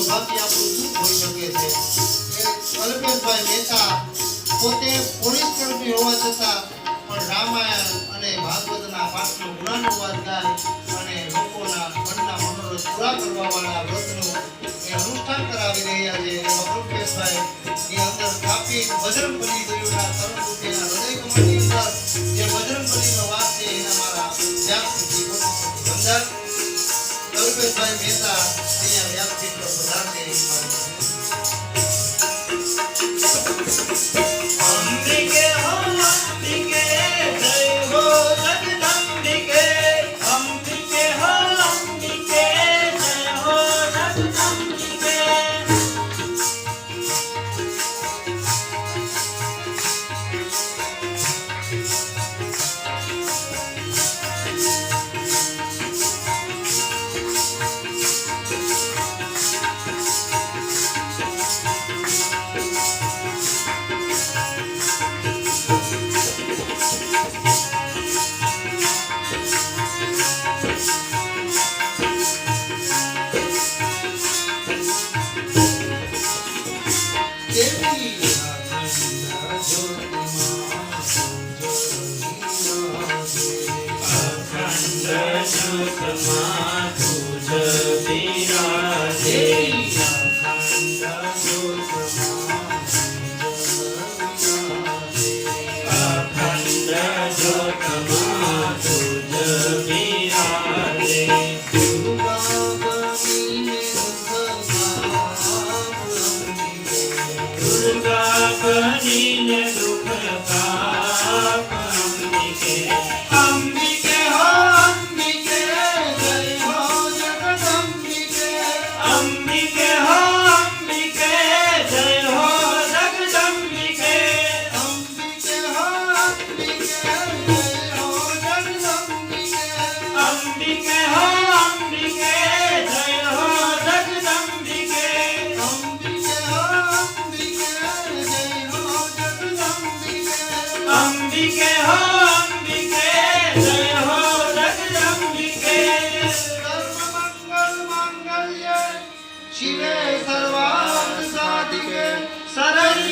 બાકી આપણું શું હોઈ શકે છે? અલ્પેશભાઈ મહેતા પોતે પોલીસ કર્મી હોવા છતાં પણ રામાયણ અને ભાગવતના પાઠનો ગુણાનુવાદ ગાય અને લોકોના મનના મનોરથ પૂરા કરવાવાળા વ્રતનું અનુષ્ઠાન કરાવી રહ્યા છે. એવા અલ્પેશભાઈ ની અંદર સ્થાપિત બજરંગબલી દેવના તરુણ રૂપેના હૃદય કમળની અંદર જે બજરંગબલીનો વાસ છે એના મારા વ્યાપથી વંદન. અલ્પેશભાઈ મહેતા અહીંયા વ્યાપથી પધારશે. અંબિકે હો અંબિકે જય હો જગદંબિકે અંબિકે હો અંબિકે જય હો જગદંબિકે અંબિકે હો અંબિકે જય હો જગદંબિકે સર્વમંગલ માંગલ્ય શિવે સર્વાર્થ સાધિકે શરણ્ય